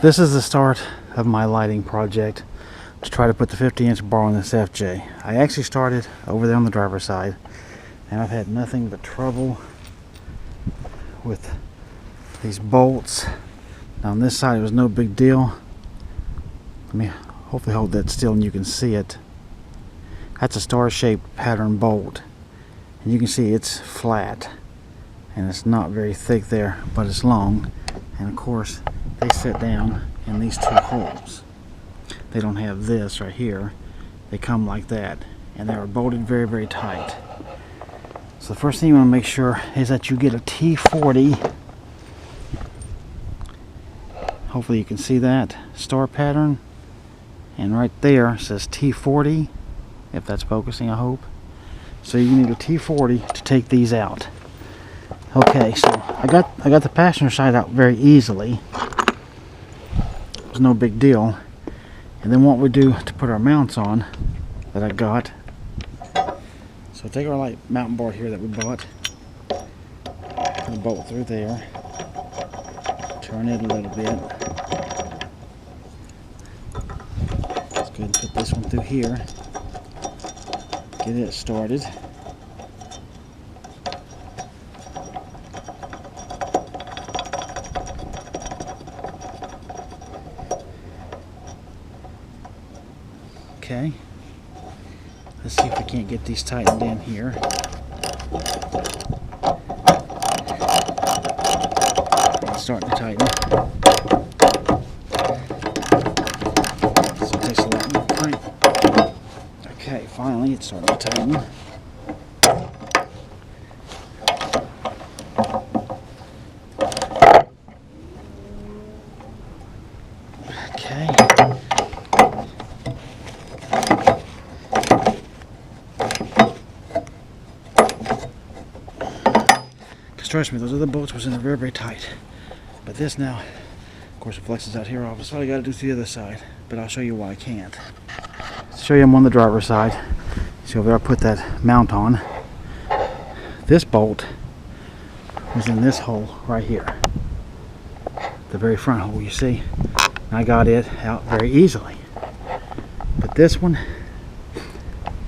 This is the start of my lighting project to try to put the 50-inch bar on this FJ. I actually started over there on the driver's side, and I've had nothing but trouble with these bolts. Now on this side it was no big deal. Let me hopefully hold that still and you can see it. That's a star-shaped pattern bolt, and you can see it's flat and it's not very thick there, but it's long, and of course they sit down in these two holes. They don't have this right here. They come like that, and they are bolted very, very tight. So the first thing you want to make sure is that you get a T40. Hopefully you can see that star pattern, and right there says T40, if that's focusing, I hope. So you need a T40 to take these out. Okay, so I got the passenger side out very easily. It was no big deal. And then what we do to put our mounts on that I got. So take our light mountain bar here that we bought. Put the bolt through there. Turn it a little bit. Let's go ahead and put this one through here. Get it started. Okay, let's see if we can't get these tightened in here. It's starting to tighten. So it takes a lot more crank. Okay, finally it's starting to tighten. Okay. Trust me, those other bolts was in there very, very tight. But this now, of course, it flexes out here off. That's what I got to do to the other side. But I'll show you why I can't. To show you I'm on the driver's side. See over there, I put that mount on. This bolt was in this hole right here. The very front hole, you see. And I got it out very easily. But this one,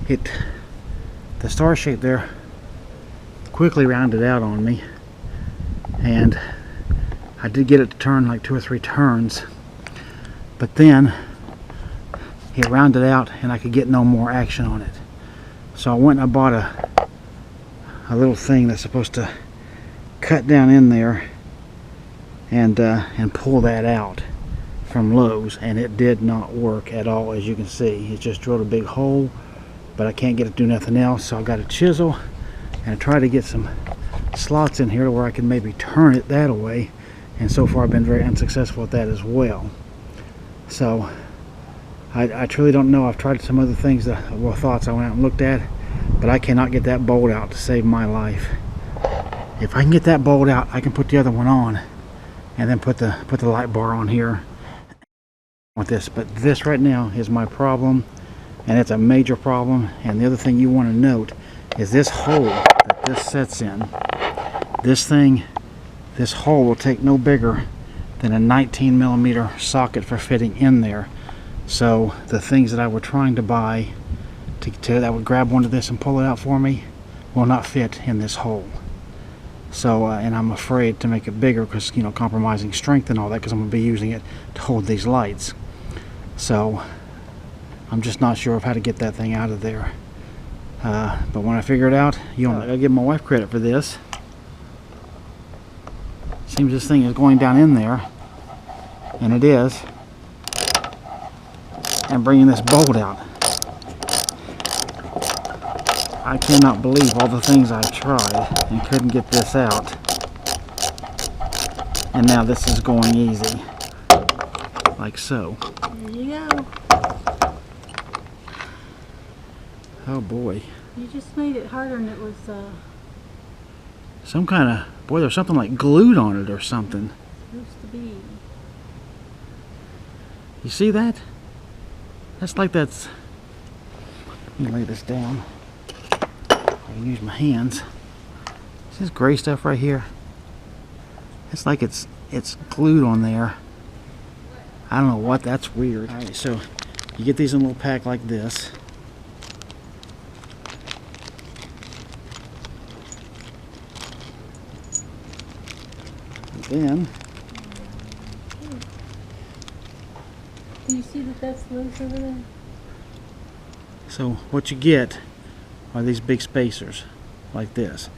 the star shape there quickly rounded out on me. And I did get it to turn like 2 or 3 turns, but then it rounded out and I could get no more action on it. So I went and I bought a little thing that's supposed to cut down in there and pull that out from Lowe's, and it did not work at all. As you can see, it just drilled a big hole, but I can't get it to do nothing else. So I got a chisel and I tried to get some slots in here where I can maybe turn it that way, and so far I've been very unsuccessful at that as well. So I truly don't know. I've tried some other things that were thoughts I went out and looked at, but I cannot get that bolt out to save my life. If I can get that bolt out, I can put the other one on and then put the light bar on here with this. But this right now is my problem, and it's a major problem. And the other thing you want to note is this hole that this sets in. This hole will take no bigger than a 19mm socket for fitting in there. So the things that I were trying to buy that would grab onto this and pull it out for me will not fit in this hole. So and I'm afraid to make it bigger because, you know, compromising strength and all that, because I'm going to be using it to hold these lights. So I'm just not sure of how to get that thing out of there. But when I figure it out, I gotta give my wife credit for this. Seems this thing is going down in there, and it is, and bringing this bolt out. I cannot believe all the things I've tried and couldn't get this out, and now this is going easy, like so. There you go. Oh boy. You just made it harder than it was some kind of, boy, there's something like glued on it or something. supposed to be. You see that? That's like that's, let me lay this down. I can use my hands. This gray stuff right here. It's like it's glued on there. I don't know what, that's weird. Alright, so you get these in a little pack like this. And then, Do you see that that's loose over there? so what you get are these big spacers like this.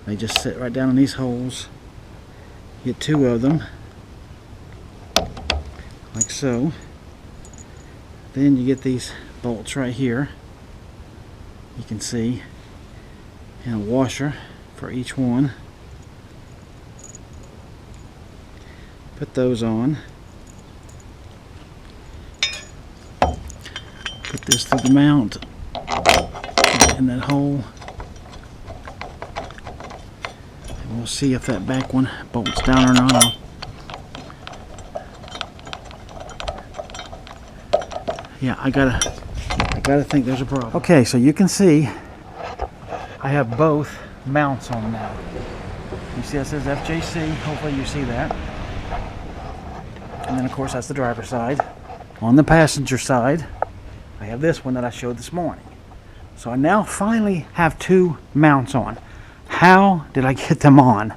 They just sit right down in these holes. You get 2 of them, like so. Then you get these bolts right here, you can see, and a washer for each one. Put those on. Put this through the mount in that hole. And we'll see if that back one bolts down or not. Yeah, I gotta think there's a problem. Okay, so you can see I have both mounts on now. You see that says FJC, hopefully you see that. And then of course that's the driver's side. On the passenger side, I have this one that I showed this morning. So I now finally have 2 mounts on. How did I get them on?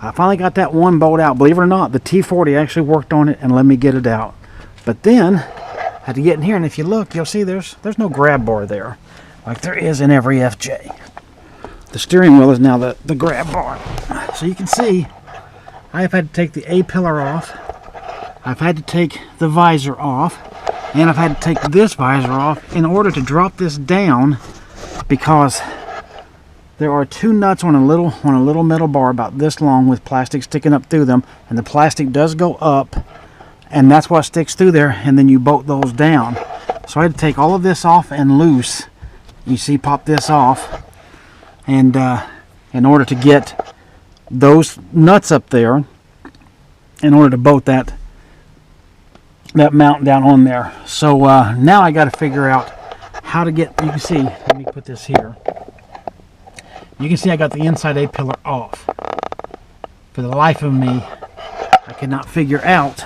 I finally got that one bolt out. Believe it or not, the T40 actually worked on it and let me get it out. But then I had to get in here, and if you look, you'll see there's no grab bar there, like there is in every FJ. The steering wheel is now the grab bar. So you can see I have had to take the A-pillar off. I've had to take the visor off, and I've had to take this visor off in order to drop this down, because there are 2 nuts on a little metal bar about this long with plastic sticking up through them, and the plastic does go up, and that's what sticks through there, and then you bolt those down. So I had to take all of this off and loose. You see, pop this off, and in order to get those nuts up there, in order to bolt that mount down on there. So now I got to figure out how to get, you can see, let me put this here. You can see I got the inside A-pillar off. For the life of me, I cannot figure out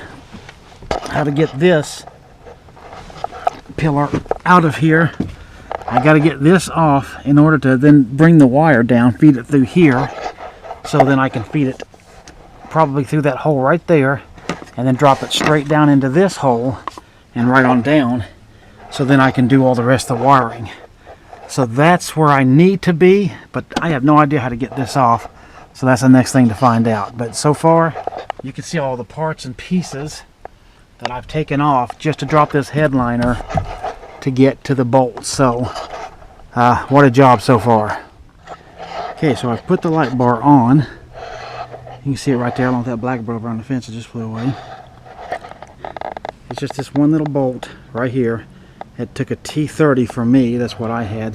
how to get this pillar out of here. I got to get this off in order to then bring the wire down, feed it through here, so then I can feed it probably through that hole right there, and then drop it straight down into this hole and right on down, so then I can do all the rest of the wiring. So that's where I need to be, but I have no idea how to get this off, so that's the next thing to find out. But so far, you can see all the parts and pieces that I've taken off just to drop this headliner to get to the bolts. So what a job so far. Okay, so I've put the light bar on. You can see it right there along with that blackbird over on the fence that just flew away. It's just this one little bolt right here. It took a T30 for me, that's what I had,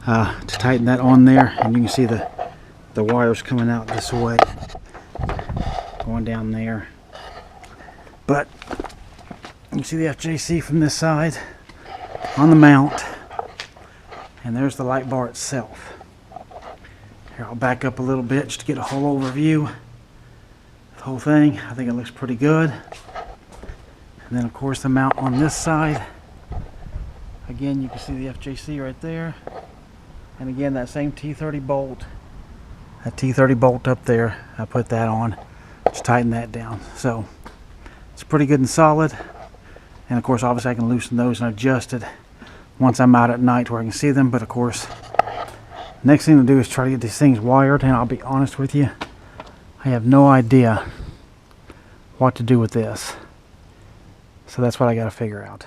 to tighten that on there. And you can see the wires coming out this way, going down there. But you can see the FJC from this side on the mount, and there's the light bar itself. Here, I'll back up a little bit just to get a whole overview of the whole thing. I think it looks pretty good. And then of course the mount on this side. Again, you can see the FJC right there. And again, that same T30 bolt. That T30 bolt up there, I put that on. Just tighten that down. So it's pretty good and solid. And of course, obviously I can loosen those and adjust it once I'm out at night where I can see them. But of course, next thing to do is try to get these things wired. And I'll be honest with you, I have no idea what to do with this. So that's what I got to figure out.